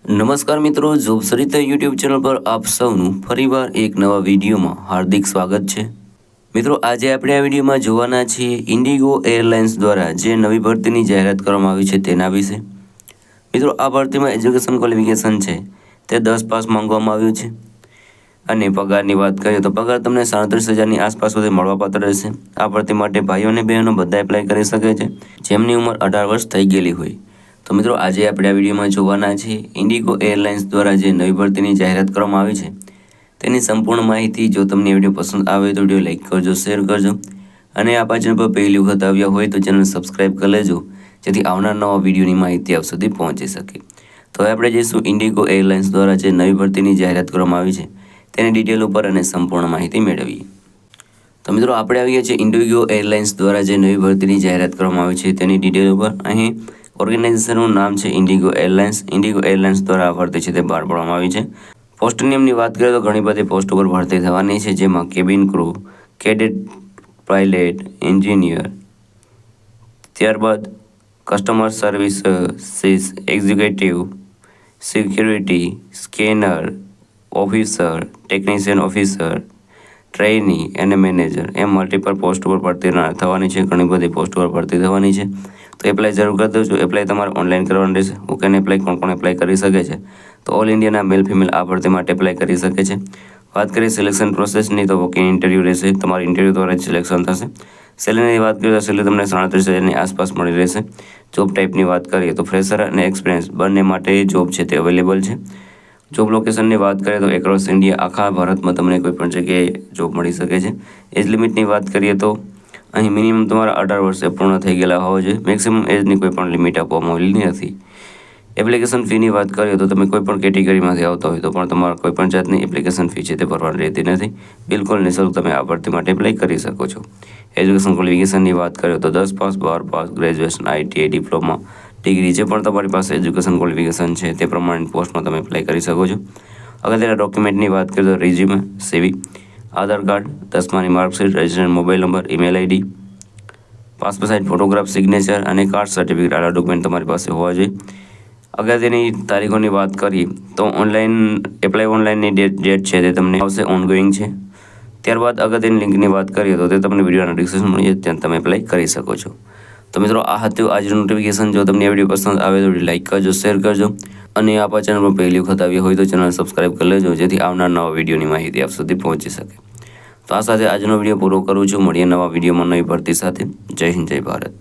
નમસ્કાર મિત્રો, job Sarita YouTube channel પર આપ સૌનું ફરીવાર એક નવા વિડીયોમાં હાર્દિક સ્વાગત છે। મિત્રો, આજે આપણે આ વિડીયોમાં જોવાના છીએ ઇન્ડિગો એરલાઇન્સ દ્વારા જે નવી ભરતીની જાહેરાત કરવામાં આવી છે તેના વિશે। મિત્રો, આ ભરતીમાં એજ્યુકેશન ક્વોલિફિકેશન છે તે 10 પાસ માંગવામાં આવ્યું છે અને પગારની વાત કરીએ તો પગાર તમને 37,000ની આસપાસ સુધી મળવાપાત્ર રહેશે। આ ભરતી માટે ભાઈઓ અને બહેનો બધા એપ્લાય કરી શકે છે જેમની ઉંમર 18 વર્ષ થઈ ગયેલી હોય। તો મિત્રો, આજે આપણે આ વિડીયોમાં જોવાના છીએ ઇન્ડિગો એરલાઇન્સ દ્વારા જે નવી ભરતીની જાહેરાત કરવામાં આવી છે તેની સંપૂર્ણ માહિતી। જો તમને આ વિડીયો પસંદ આવે તો વિડીયો લાઇક કરજો, શેર કરજો અને આ ચેનલ પર પહેલી વખત આવ્યા હોય તો ચેનલ સબસ્ક્રાઇબ કરી લેજો જેથી આવનાર નવા વિડીયોની માહિતી આપ સુધી પહોંચી શકે। તો હવે આપણે જઈશું ઇન્ડિગો એરલાઇન્સ દ્વારા જે નવી ભરતીની જાહેરાત કરવામાં આવી છે તેની ડિટેલ ઉપર અને સંપૂર્ણ માહિતી મેળવીએ। તો મિત્રો, આપણે આવી ગયા છીએ ઇન્ડિગો એરલાઇન્સ દ્વારા જે નવી ભરતીની જાહેરાત કરવામાં આવી છે તેની ડિટેલ ઉપર। અહીં ઓર્ગેનાઇઝેશનનું નામ છે ઇન્ડિગો એરલાઇન્સ। ઇન્ડિગો એરલાઇન્સ દ્વારા આ ભરતી છે તે બહાર પાડવામાં આવી છે। પોસ્ટ નિયમની વાત કરીએ તો ઘણી બધી પોસ્ટ ઉપર ભરતી થવાની છે જેમાં cabin crew, cadet pilot, engineer, ત્યારબાદ customer services executive, security, scanner officer, technician officer, trainee અને મેનેજર એમ મલ્ટિપલ પોસ્ટ ઉપર ભરતી થવાની છે। ઘણી બધી પોસ્ટ ઉપર ભરતી થવાની છે તો એપ્લાય જરૂર કરી દેજો। એપ્લાય તમારે ઓનલાઈન કરવાનું રહેશે। ઓકે, ને એપ્લાય કોણ એપ્લાય કરી શકે છે તો ઓલ ઇન્ડિયાના મેલ ફિમેલ આ ભરતી માટે એપ્લાય કરી શકે છે। વાત કરીએ સિલેક્શન પ્રોસેસની તો વોક ઇન ઇન્ટરવ્યૂ રહેશે। તમારું ઇન્ટરવ્યૂ દ્વારા સિલેક્શન થશે। સેલેરીની વાત કરીએ તો સેલેરી તમને 37,000ની આસપાસ મળી રહેશે। જોબ ટાઈપની વાત કરીએ તો ફ્રેશર અને એક્સપિરિયન્સ બંને માટે જોબ છે તે અવેલેબલ છે। જોબ લોકેશનની વાત કરીએ તો એક્રોસ ઇન્ડિયા આખા ભારતમાં તમને કોઈ પણ જગ્યાએ જોબ મળી શકે છે। એજ લિમિટની વાત કરીએ તો અહીં મિનિમમ તમારા 18 વર્ષે પૂર્ણ થઈ ગયેલા હોવા જોઈએ। મેક્સિમમ એજની કોઈ પણ લિમિટ આપવામાં આવેલી નથી। એપ્લિકેશન ફીની વાત કરીએ તો તમે કોઈ પણ કેટેગરીમાંથી આવતા હોય તો પણ તમારે કોઈ પણ જાતની એપ્લિકેશન ફી છે તે ભરવાની રહેતી નથી। બિલકુલ નિઃશુલ્ક તમે આ ભરતી માટે એપ્લાય કરી શકો છો। એજ્યુકેશન ક્વોલિફિકેશનની વાત કરીએ તો 10 pass, 12 pass, graduation, ITI, diploma, degree જે પણ તમારી પાસે એજ્યુકેશન ક્વોલિફિકેશન છે તે પ્રમાણે પોસ્ટમાં તમે એપ્લાય કરી શકો છો। અગત્યના ડોક્યુમેન્ટની વાત કરીએ તો રિઝ્યુમે, CV, આધાર કાર્ડ, 10માની marksheet, registered mobile number, email ID, passport size photograph, signature અને કાસ્ટ સર્ટિફિકેટ આ ડોક્યુમેન્ટ તમારી પાસે હોવા જોઈએ। અગત્યની તારીખોની વાત કરીએ તો એપ્લાય ઓનલાઈનની ડેટ છે તે તમને આવશે, ઓનગોઈંગ છે। ત્યારબાદ અગત્યની લિંકની વાત કરીએ તો તે તમને વિડીયોના ડિસ્ક્રિપ્શન મળી જાય ત્યાં તમે એપ્લાય કરી શકો છો। તો મિત્રો, આ હતું આજનું નોટિફિકેશન। જો તમને આ વિડીયો પસંદ આવે તો લાઇક કરજો, શેર કરજો અને આ ચેનલ પર પહેલી વખત આવ્યા હોય તો ચેનલ સબસ્ક્રાઇબ કરી લેજો જેથી આવનાર નવા વિડીયોની માહિતી આપ સુધી પહોંચી શકે। તો આ સાથે આજનો વિડીયો પૂરો કરું છું। મળીએ નવા વિડીયોમાં નવી ભરતી સાથે। જય હિન્દ, જય ભારત।